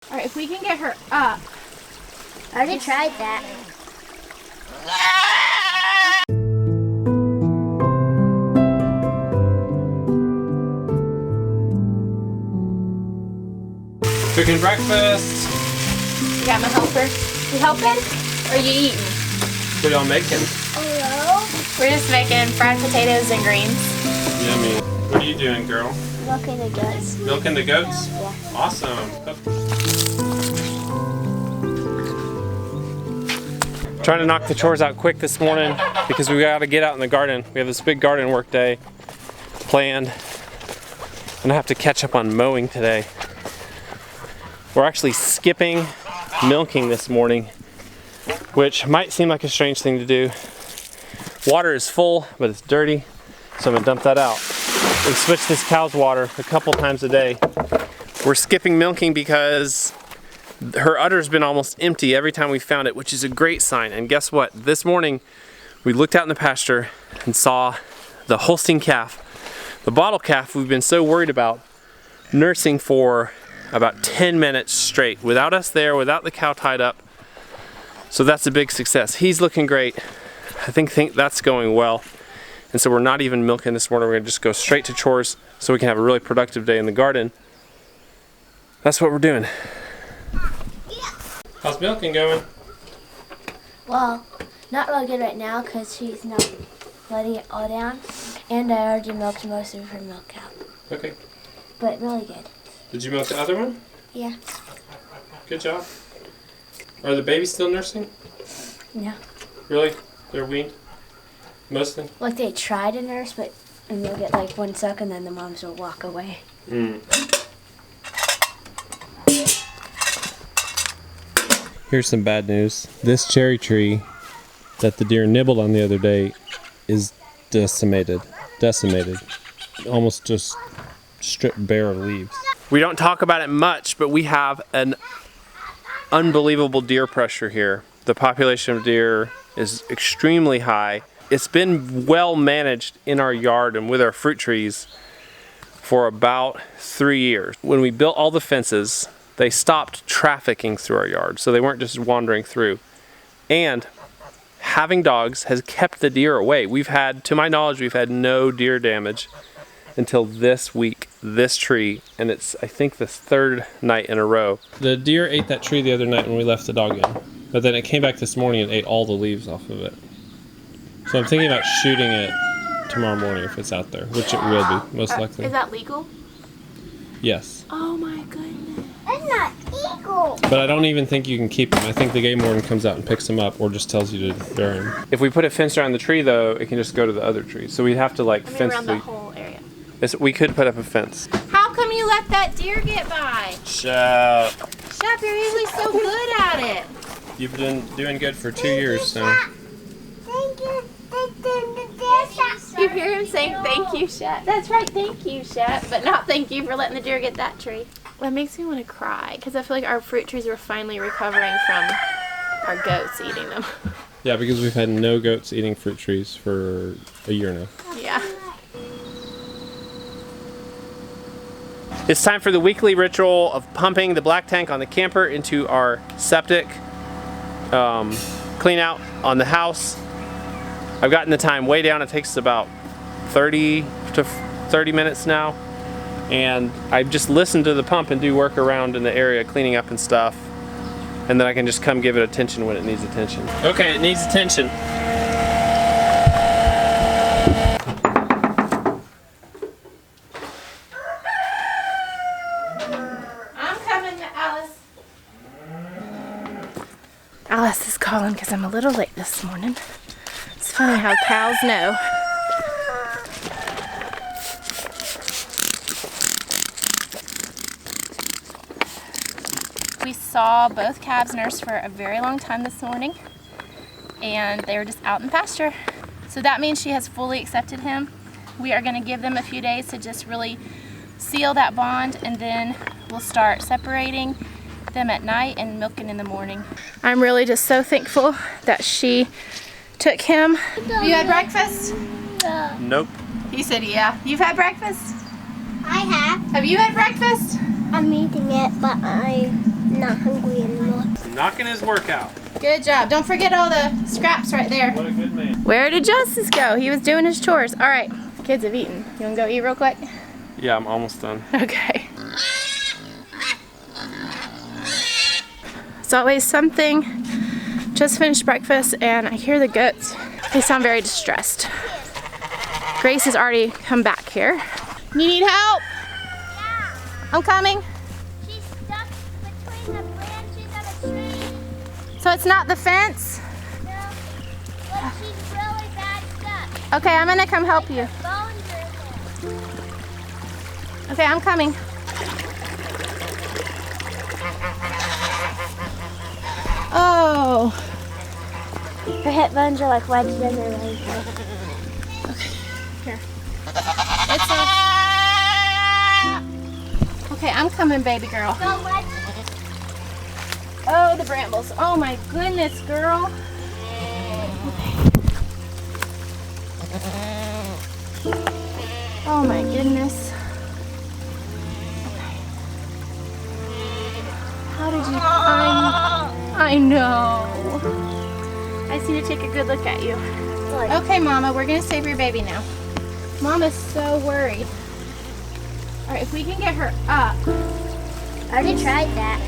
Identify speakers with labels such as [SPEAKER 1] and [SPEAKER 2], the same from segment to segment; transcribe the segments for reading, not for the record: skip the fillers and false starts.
[SPEAKER 1] Alright, if we can get her up.
[SPEAKER 2] I already tried that.
[SPEAKER 3] Cooking breakfast.
[SPEAKER 1] You got my helper. You helping? Or are you eating?
[SPEAKER 3] What y'all making?
[SPEAKER 2] Hello?
[SPEAKER 1] We're just making fried potatoes and greens.
[SPEAKER 3] Yummy. What are you doing, girl?
[SPEAKER 2] Milking the goats.
[SPEAKER 3] Milking the goats?
[SPEAKER 2] Yeah.
[SPEAKER 3] Awesome. Trying to knock the chores out quick this morning because we got to get out in the garden. We have this big garden work day planned, and I have to catch up on mowing today. We're actually skipping milking this morning, which might seem like a strange thing to do. Water is full, but it's dirty, so I'm gonna dump that out. We switch this cow's water a couple times a day. We're skipping milking because her udder's been almost empty every time we found it, which is a great sign. And guess what? This morning, we looked out in the pasture and saw the Holstein calf, the bottle calf we've been so worried about, nursing for about 10 minutes straight, without us there, without the cow tied up. So that's a big success. He's looking great. I think that's going well. And so we're not even milking this morning. We're gonna just go straight to chores so we can have a really productive day in the garden. That's what we're doing. How's milking going?
[SPEAKER 2] Well, not really good right now because she's not letting it all down. And I already milked most of her milk out.
[SPEAKER 3] Okay.
[SPEAKER 2] But really good.
[SPEAKER 3] Did you milk the other one?
[SPEAKER 2] Yeah.
[SPEAKER 3] Good job. Are the babies still nursing?
[SPEAKER 2] No.
[SPEAKER 3] Really? They're weaned? Mostly?
[SPEAKER 2] Like they try to nurse, and they'll get like one suck and then the moms will walk away.
[SPEAKER 3] Here's some bad news. This cherry tree that the deer nibbled on the other day is decimated. Almost just stripped bare of leaves. We don't talk about it much, but we have an unbelievable deer pressure here. The population of deer is extremely high. It's been well managed in our yard and with our fruit trees for about 3 years. When we built all the fences, they stopped trafficking through our yard, so they weren't just wandering through. And having dogs has kept the deer away. To my knowledge, we've had no deer damage until this week, this tree, and it's, I think, the third night in a row. The deer ate that tree the other night when we left the dog in, but then it came back this morning and ate all the leaves off of it. So I'm thinking about shooting it tomorrow morning if it's out there, which it will be, most likely.
[SPEAKER 1] Is that legal?
[SPEAKER 3] Yes.
[SPEAKER 1] Oh my goodness.
[SPEAKER 2] It's not eagle.
[SPEAKER 3] But I don't even think you can keep them. I think the game warden comes out and picks them up or just tells you to bury them. If we put a fence around the tree, though, it can just go to the other tree. So we'd have to fence
[SPEAKER 1] around the whole area.
[SPEAKER 3] We could put up a fence.
[SPEAKER 1] How come you let that deer get by?
[SPEAKER 3] Shut.
[SPEAKER 1] Shep, you're usually so good at it.
[SPEAKER 3] You've been doing good for 2 years now.
[SPEAKER 2] Thank you.
[SPEAKER 1] You hear him saying thank you, Shep. That's right, thank you, Shep. But not thank you for letting the deer get that tree. That makes me want to cry because I feel like our fruit trees were finally recovering from our goats eating them.
[SPEAKER 3] Yeah, because we've had no goats eating fruit trees for a year now.
[SPEAKER 1] Yeah.
[SPEAKER 3] It's time for the weekly ritual of pumping the black tank on the camper into our septic, clean out on the house. I've gotten the time way down. It takes about 30 to 30 minutes now. And I just listen to the pump and do work around in the area, cleaning up and stuff. And then I can just come give it attention when it needs attention. Okay, it needs attention.
[SPEAKER 1] I'm coming, Alice. Alice is calling because I'm a little late this morning. It's funny how cows know. We saw both calves nurse for a very long time this morning, and they were just out in pasture. So that means she has fully accepted him. We are going to give them a few days to just really seal that bond, and then we'll start separating them at night and milking in the morning. I'm really just so thankful that she took him. Have you had breakfast?
[SPEAKER 3] Nope.
[SPEAKER 1] He said yeah. You've had breakfast?
[SPEAKER 2] I have.
[SPEAKER 1] Have you had breakfast?
[SPEAKER 2] I'm eating it, but I'm not hungry anymore.
[SPEAKER 3] Knocking his workout.
[SPEAKER 1] Good job. Don't forget all the scraps right there.
[SPEAKER 3] What a good man.
[SPEAKER 1] Where did Justice go? He was doing his chores. All right, kids have eaten. You wanna go eat real quick?
[SPEAKER 3] Yeah, I'm almost done.
[SPEAKER 1] Okay. It's always something. Just finished breakfast and I hear the goats. They sound very distressed. Grace has already come back here. You need help?
[SPEAKER 2] Yeah.
[SPEAKER 1] I'm coming.
[SPEAKER 2] She's stuck between the branches of a tree.
[SPEAKER 1] So it's not the fence?
[SPEAKER 2] No, but she's really bad stuck.
[SPEAKER 1] Okay, I'm gonna come help you.
[SPEAKER 2] Bones are in there.
[SPEAKER 1] Okay, I'm coming. Oh.
[SPEAKER 2] Her hip bones are like wedged in her leg.
[SPEAKER 1] Here. It's okay, I'm coming, baby girl.
[SPEAKER 2] Don't wedge.
[SPEAKER 1] Oh, the brambles. Oh my goodness, girl. Oh my goodness. How did you I know. I just need to take a good look at you. Okay, Mama, we're gonna save your baby now. Mama's so worried. All right, if we can get her up.
[SPEAKER 2] I already tried that.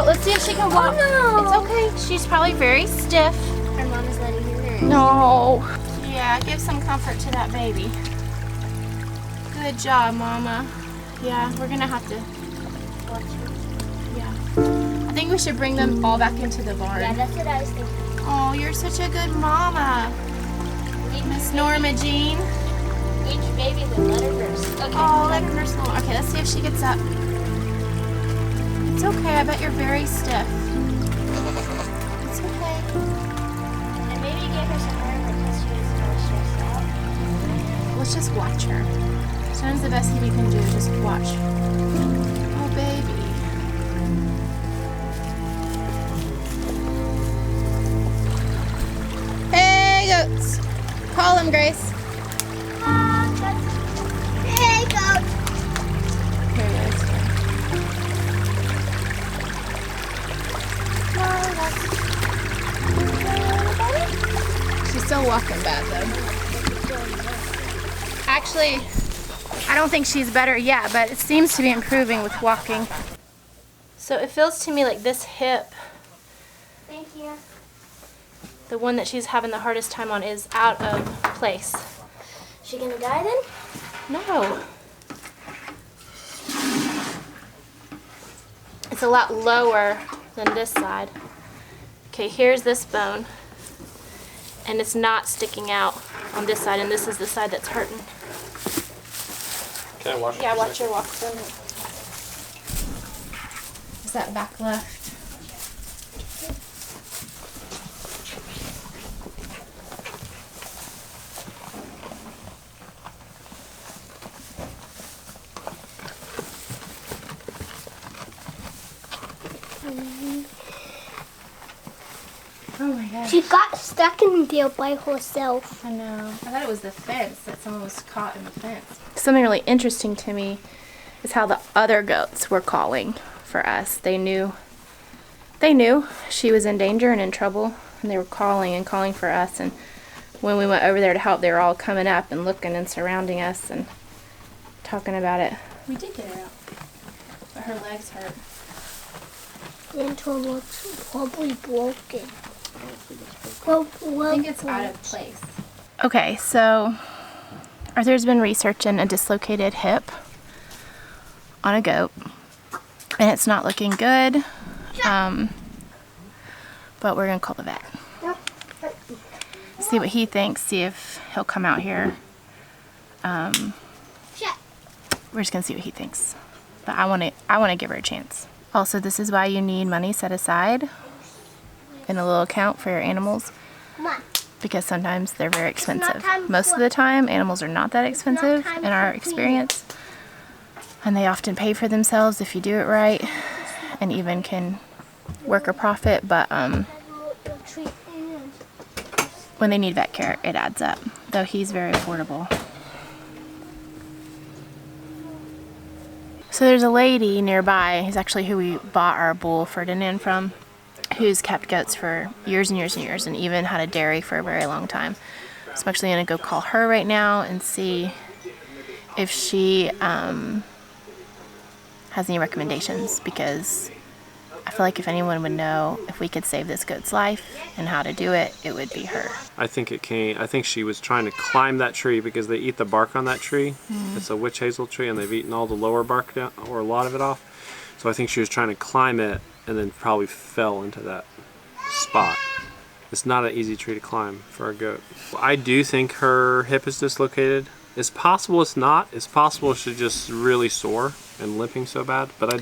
[SPEAKER 1] Let's see if she can walk.
[SPEAKER 2] Oh, no.
[SPEAKER 1] It's okay. She's probably very stiff.
[SPEAKER 2] Her mom is letting her nurse.
[SPEAKER 1] No. Yeah, give some comfort to that baby. Good job, Mama. Yeah, we're gonna have to watch her. Yeah. I think we should bring them all back into the barn.
[SPEAKER 2] Yeah, that's what I was thinking.
[SPEAKER 1] Oh, you're such a good mama. Miss Norma Jean.
[SPEAKER 2] Each baby would let her nurse. Okay.
[SPEAKER 1] Oh, let her nurse a little. Okay, let's see if she gets up. It's okay. I bet you're very stiff. It's okay.
[SPEAKER 2] And maybe give her some more because she was really stressed out.
[SPEAKER 1] Let's just watch her. Sometimes the best thing we can do is just watch. Oh, baby. Hey, goats. Call them, Grace.
[SPEAKER 2] Hey, goat.
[SPEAKER 1] Here he is. She's still walking bad, though. Actually, I don't think she's better yet, but it seems to be improving with walking. So it feels to me like this hip,
[SPEAKER 2] Thank you.
[SPEAKER 1] the one that she's having the hardest time on, is out of place.
[SPEAKER 2] She gonna die then?
[SPEAKER 1] No. It's a lot lower than this side. Okay, here's this bone. And it's not sticking out on this side, and this is the side that's hurting.
[SPEAKER 3] Can I watch?
[SPEAKER 1] Yeah, watch her walk through. Is that back left? Oh my gosh.
[SPEAKER 2] She got stuck in there by herself.
[SPEAKER 1] I know. I thought it was the fence, that someone was caught in the fence. Something really interesting to me is how the other goats were calling for us. They knew she was in danger and in trouble, and they were calling and calling for us. And when we went over there to help, they were all coming up and looking and surrounding us and talking about it. We did get her out, but her legs hurt.
[SPEAKER 2] And her looks probably broken.
[SPEAKER 1] I think it's out of place. Okay, so Arthur's been researching a dislocated hip on a goat, and it's not looking good. But we're gonna call the vet. See what he thinks. See if he'll come out here. We're just gonna see what he thinks. But I wanna give her a chance. Also, this is why you need money set aside in a little account for your animals,
[SPEAKER 2] Come on.
[SPEAKER 1] because sometimes they're very expensive. Most of the time, animals are not that expensive in our experience, and they often pay for themselves if you do it right, and even can work a profit, but when they need vet care, it adds up, though he's very affordable. So there's a lady nearby, who's actually who we bought our bull Ferdinand from, who's kept goats for years and years and years, and even had a dairy for a very long time. So I'm actually going to go call her right now and see if she has any recommendations, because I feel like if anyone would know if we could save this goat's life and how to do it, it would be her.
[SPEAKER 3] I think she was trying to climb that tree because they eat the bark on that tree. It's a witch hazel tree, and they've eaten all the lower bark down, or a lot of it off. So I think she was trying to climb it and then probably fell into that spot. It's not an easy tree to climb for a goat. I do think her hip is dislocated. It's possible it's not. It's possible she's just really sore and limping so bad. But
[SPEAKER 1] when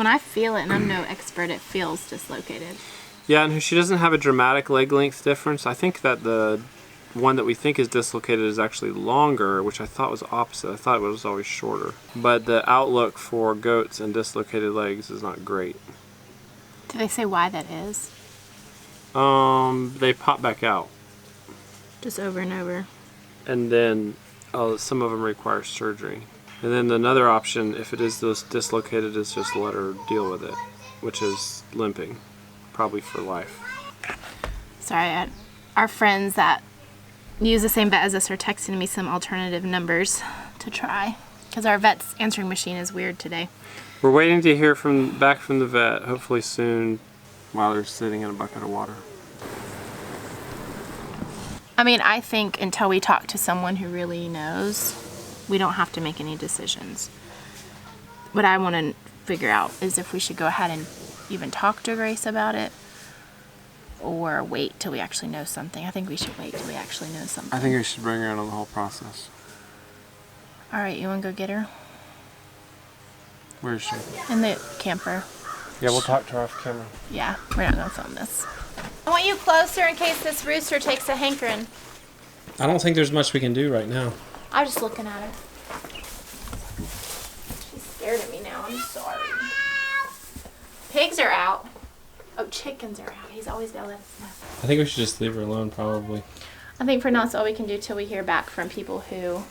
[SPEAKER 1] I feel it, and I'm no expert, it feels dislocated.
[SPEAKER 3] Yeah, and she doesn't have a dramatic leg length difference. I think that the one that we think is dislocated is actually longer, which I thought was opposite. I thought it was always shorter. But the outlook for goats and dislocated legs is not great.
[SPEAKER 1] Do they say why that is?
[SPEAKER 3] They pop back out.
[SPEAKER 1] Just over and over.
[SPEAKER 3] And then some of them require surgery. And then another option, if it is dislocated, is just let her deal with it, which is limping, probably for life.
[SPEAKER 1] Sorry, our friends that use the same vet as us are texting me some alternative numbers to try, because our vet's answering machine is weird today.
[SPEAKER 3] We're waiting to hear back from the vet, hopefully soon, while they're sitting in a bucket of water.
[SPEAKER 1] I mean, I think until we talk to someone who really knows, we don't have to make any decisions. What I want to figure out is if we should go ahead and even talk to Grace about it, or wait till we actually know something. I think we should wait till we actually know something.
[SPEAKER 3] I think we should bring her in on the whole process.
[SPEAKER 1] All right, you want to go get her?
[SPEAKER 3] Where is she?
[SPEAKER 1] In the camper.
[SPEAKER 3] Yeah, we'll talk to her off camera.
[SPEAKER 1] Yeah, we're not going to film this. I want you closer in case this rooster takes a hankering.
[SPEAKER 3] I don't think there's much we can do right now.
[SPEAKER 1] I'm just looking at her. She's scared of me now. I'm sorry. Pigs are out. Oh, chickens are out. He's always got to let us know.
[SPEAKER 3] I think we should just leave her alone, probably.
[SPEAKER 1] I think for now that's all we can do till we hear back from people who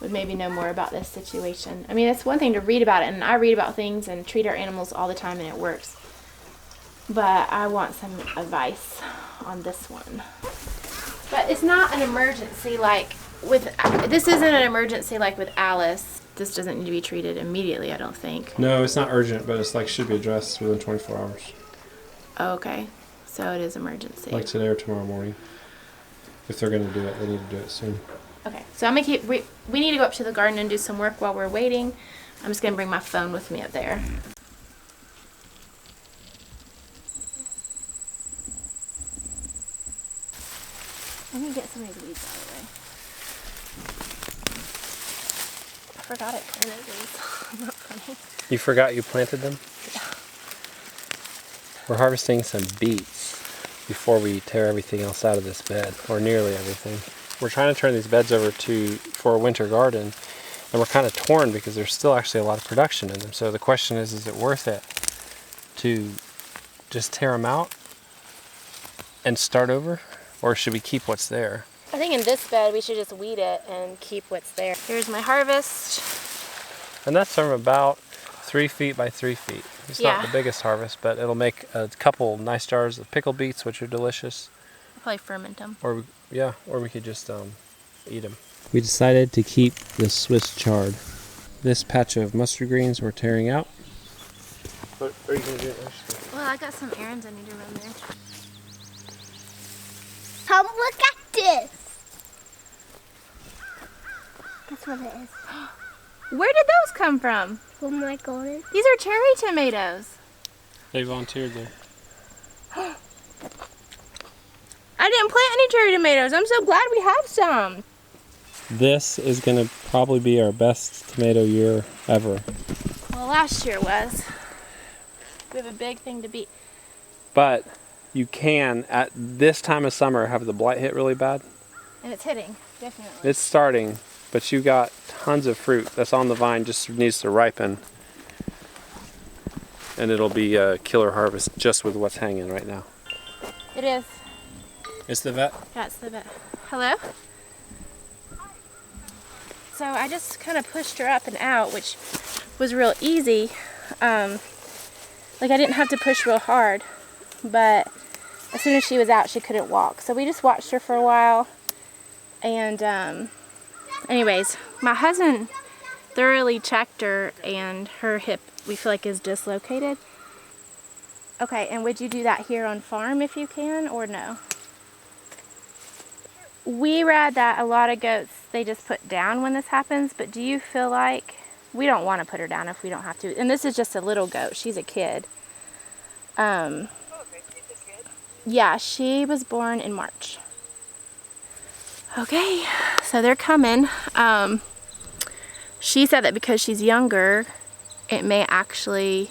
[SPEAKER 1] would maybe know more about this situation. I mean, it's one thing to read about it, and I read about things and treat our animals all the time, and it works. But I want some advice on this one. But it's not an emergency like with, this isn't an emergency like with Alice. This doesn't need to be treated immediately, I don't think.
[SPEAKER 3] No, it's not urgent, but it's like should be addressed within 24 hours.
[SPEAKER 1] Oh, okay. So it is emergency.
[SPEAKER 3] Like today or tomorrow morning. If they're going to do it, they need to do it soon.
[SPEAKER 1] Okay, so I'm gonna keep, we need to go up to the garden and do some work while we're waiting. I'm just gonna bring my phone with me up there. Let me get some of these weeds out of the way. I forgot it planted these. Not funny.
[SPEAKER 3] You forgot you planted them?
[SPEAKER 1] Yeah.
[SPEAKER 3] We're harvesting some beets before we tear everything else out of this bed, or nearly everything. We're trying to turn these beds over for a winter garden, and we're kind of torn because there's still actually a lot of production in them. So the question is it worth it to just tear them out and start over, or should we keep what's there?
[SPEAKER 1] I think in this bed we should just weed it and keep what's there. Here's my harvest.
[SPEAKER 3] And that's from about 3 feet by 3 feet. It's not the biggest harvest, but it'll make a couple nice jars of pickled beets, which are delicious.
[SPEAKER 1] I'll probably ferment them.
[SPEAKER 3] Or we could just eat them. We decided to keep the Swiss chard. This patch of mustard greens we're tearing out. What are you going to do?
[SPEAKER 1] Well, I got some errands I need to run there.
[SPEAKER 2] Come look at this. That's what it is.
[SPEAKER 1] Where did those come from?
[SPEAKER 2] From my garden.
[SPEAKER 1] These are cherry tomatoes.
[SPEAKER 3] They volunteered there.
[SPEAKER 1] I didn't plant any cherry tomatoes. I'm so glad we have some.
[SPEAKER 3] This is going to probably be our best tomato year ever.
[SPEAKER 1] Well, last year was. We have a big thing to beat.
[SPEAKER 3] But you can, at this time of summer, have the blight hit really bad.
[SPEAKER 1] And it's hitting, definitely.
[SPEAKER 3] It's starting, but you got tons of fruit that's on the vine, just needs to ripen. And it'll be a killer harvest just with what's hanging right now.
[SPEAKER 1] It is.
[SPEAKER 3] It's the vet?
[SPEAKER 1] Yeah, it's the vet. Hello? So I just kind of pushed her up and out, which was real easy. Like I didn't have to push real hard, but as soon as she was out, she couldn't walk. So we just watched her for a while. And anyways, my husband thoroughly checked her, and her hip, we feel like, is dislocated. Okay, and would you do that here on farm if you can, or no? We read that a lot of goats, they just put down when this happens, but do you feel like, we don't want to put her down if we don't have to. And this is just a little goat. She's a kid. Yeah, she was born in March. Okay, so they're coming. She said that because she's younger, it may actually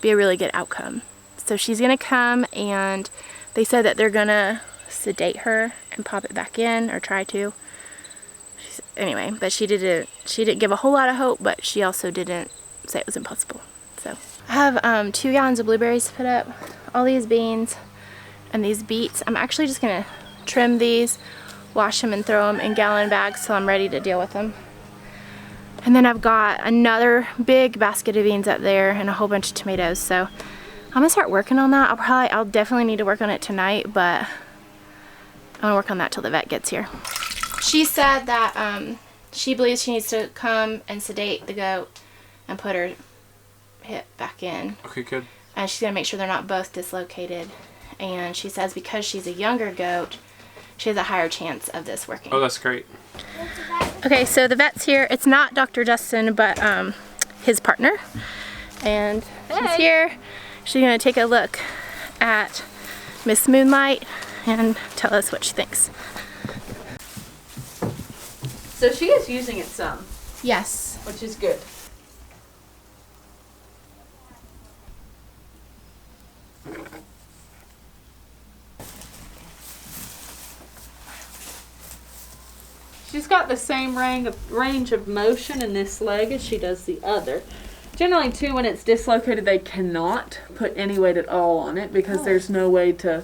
[SPEAKER 1] be a really good outcome. So she's gonna come, and they said that they're gonna sedate her and pop it back in, or try to. Anyway, but she didn't give a whole lot of hope, but she also didn't say it was impossible. So I have 2 gallons of blueberries to put up, all these beans, and these beets. I'm actually just gonna trim these, wash them, and throw them in gallon bags till I'm ready to deal with them. And then I've got another big basket of beans up there and a whole bunch of tomatoes. So I'm gonna start working on that. I'll definitely need to work on it tonight, but I'm gonna work on that till the vet gets here. She said that she believes she needs to come and sedate the goat and put her hip back in.
[SPEAKER 3] Okay, good.
[SPEAKER 1] And she's gonna make sure they're not both dislocated. And she says because she's a younger goat, she has a higher chance of this working.
[SPEAKER 3] Oh, that's great.
[SPEAKER 1] Okay, so the vet's here. It's not Dr. Justin, but his partner. And she's here. She's gonna take a look at Miss Moonlight and tell us what she thinks.
[SPEAKER 4] So she is using it some,
[SPEAKER 1] Yes.
[SPEAKER 4] which is good. She's got the same range of motion in this leg as she does the other. Generally, too, when it's dislocated, they cannot put any weight at all on it because there's no way for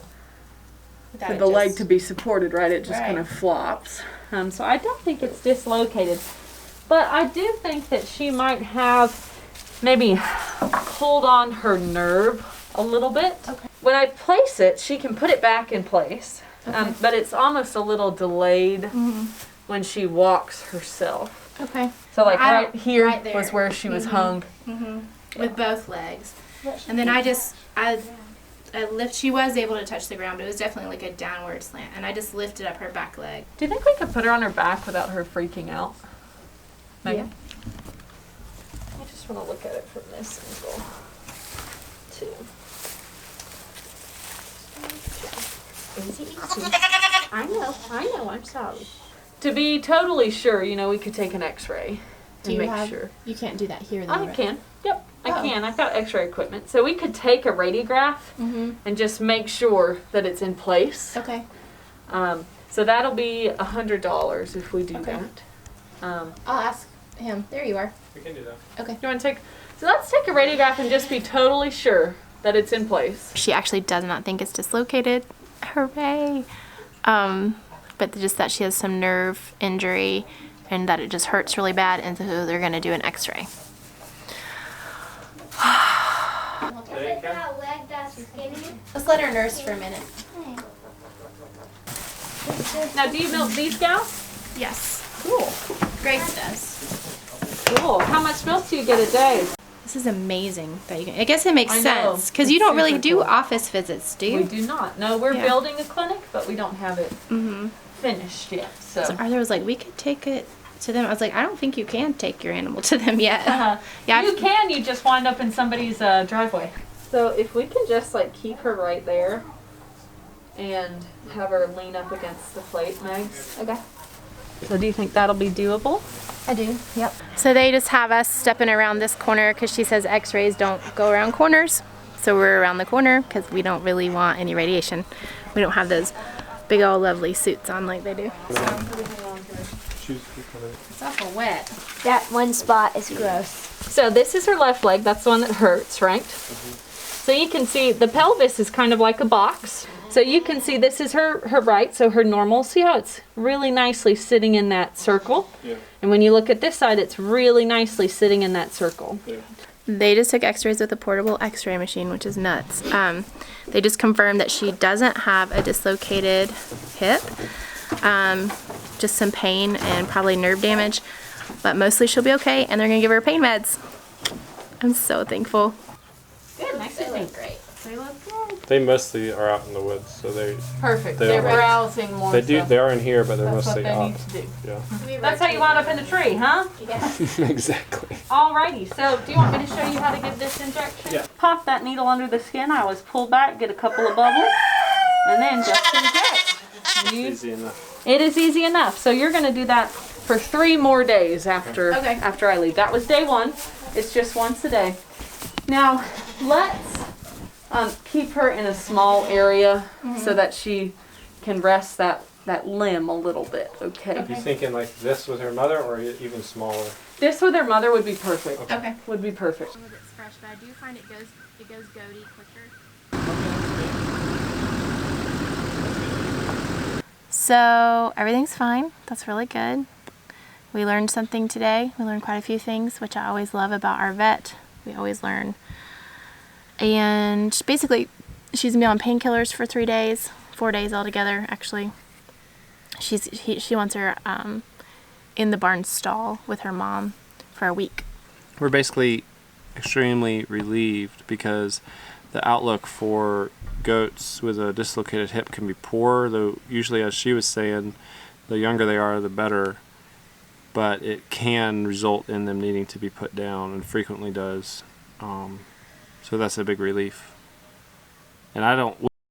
[SPEAKER 4] the leg to be supported, right? It just kind of flops. So I don't think it's dislocated. But I do think that she might have maybe pulled on her nerve a little bit. Okay. When I place it, she can put it back in place. Okay. But it's almost a little delayed when she walks herself.
[SPEAKER 1] Okay.
[SPEAKER 4] So like right here
[SPEAKER 1] right
[SPEAKER 4] was where she was hung.
[SPEAKER 1] With both legs. And then I lift. She was able to touch the ground, but it was definitely like a downward slant. And I just lifted up her back leg.
[SPEAKER 4] Do you think we could put her on her back without her freaking out? Maybe.
[SPEAKER 1] Yeah.
[SPEAKER 4] I just want to look at it from this angle, too. Easy. I know, I'm sorry. To be totally sure, we could take an x-ray and make sure.
[SPEAKER 1] You can't do that here, though,
[SPEAKER 4] I
[SPEAKER 1] right?
[SPEAKER 4] can. Yep, I can. I've got x-ray equipment. So we could take a radiograph and just make sure that it's in place.
[SPEAKER 1] Okay.
[SPEAKER 4] So that'll be $100 if we do that.
[SPEAKER 1] I'll ask him. There you are.
[SPEAKER 3] We can do that.
[SPEAKER 1] Okay.
[SPEAKER 4] You want to so let's take a radiograph and just be totally sure that it's in place.
[SPEAKER 1] She actually does not think it's dislocated. Hooray. But just that she has some nerve injury and that it just hurts really bad, and so they're going to do an x-ray. Let's let her nurse for a minute.
[SPEAKER 4] Now, do you milk these gals?
[SPEAKER 1] Yes.
[SPEAKER 4] Cool.
[SPEAKER 1] Grace does.
[SPEAKER 4] Cool. How much milk do you get a day?
[SPEAKER 1] This is amazing that you can. I guess it makes
[SPEAKER 4] I know.
[SPEAKER 1] sense because you
[SPEAKER 4] It's
[SPEAKER 1] don't really
[SPEAKER 4] super
[SPEAKER 1] do
[SPEAKER 4] cool.
[SPEAKER 1] office visits, do you?
[SPEAKER 4] We do not. No, we're
[SPEAKER 1] Yeah.
[SPEAKER 4] building a clinic, but we don't have it finished yet. So.
[SPEAKER 1] So Arthur was like, we could take it to them. I was like, I don't think you can take your animal to them yet. Yeah,
[SPEAKER 4] You can. You just wind up in somebody's driveway. So if we can just keep her right there and have her lean up against the plate, Megs.
[SPEAKER 1] Okay.
[SPEAKER 4] So do you think that'll be doable?
[SPEAKER 1] I do. Yep. So they just have us stepping around this corner because she says x-rays don't go around corners. So So we're around the corner because we don't really want any radiation. We don't have those big old lovely suits on like they do.
[SPEAKER 4] It's awful wet.
[SPEAKER 2] That one spot is gross.
[SPEAKER 4] So this is her left leg. That's the one that hurts, right? So you can see the pelvis is kind of like a box. So you can see this is her right, so her normal. See how it's really nicely sitting in that circle?
[SPEAKER 3] Yeah.
[SPEAKER 4] And when you look at this side, it's really nicely sitting in that circle.
[SPEAKER 3] Yeah.
[SPEAKER 1] They just took x-rays with a portable x-ray machine, which is nuts. They just confirmed that she doesn't have a dislocated hip, just some pain and probably nerve damage, but mostly she'll be okay, and they're gonna give her pain meds. I'm so thankful.
[SPEAKER 4] Good, nice to think.
[SPEAKER 2] Great.
[SPEAKER 4] They look good.
[SPEAKER 3] They mostly are out in the woods, so
[SPEAKER 4] Perfect.
[SPEAKER 3] They
[SPEAKER 4] They're
[SPEAKER 3] don't like-
[SPEAKER 4] browsing more.
[SPEAKER 3] they are in here, but they're
[SPEAKER 4] That's what
[SPEAKER 3] mostly
[SPEAKER 4] they
[SPEAKER 3] out.
[SPEAKER 4] need to do.
[SPEAKER 3] Yeah.
[SPEAKER 4] That's how you wound up in the tree, huh?
[SPEAKER 3] Exactly.
[SPEAKER 4] Alrighty, so do you want me to show you how to give this injection?
[SPEAKER 3] Yeah.
[SPEAKER 4] Pop that needle under the skin. I always pull back, get a couple of bubbles, and then just inject.
[SPEAKER 3] Easy enough.
[SPEAKER 4] It is easy enough. So you're going to do that for 3 more days after I leave. That was day 1. It's just once a day. Now, let's keep her in a small area so that she can rest that limb a little bit, okay?
[SPEAKER 3] You thinking like this with her mother, or even smaller?
[SPEAKER 4] This with her mother would be perfect.
[SPEAKER 1] Okay.
[SPEAKER 4] Would be perfect.
[SPEAKER 1] Some of it's fresh, but I do find it goes goaty quicker. So everything's fine. That's really good. We learned something today. We learned quite a few things, which I always love about our vet. We always learn. And basically, she's gonna be on painkillers for 3 days, 4 days altogether, actually. She wants her in the barn stall with her mom for a week.
[SPEAKER 3] We're basically extremely relieved because the outlook for goats with a dislocated hip can be poor, though usually, as she was saying, the younger they are, the better. But it can result in them needing to be put down, and frequently does. So that's a big relief. And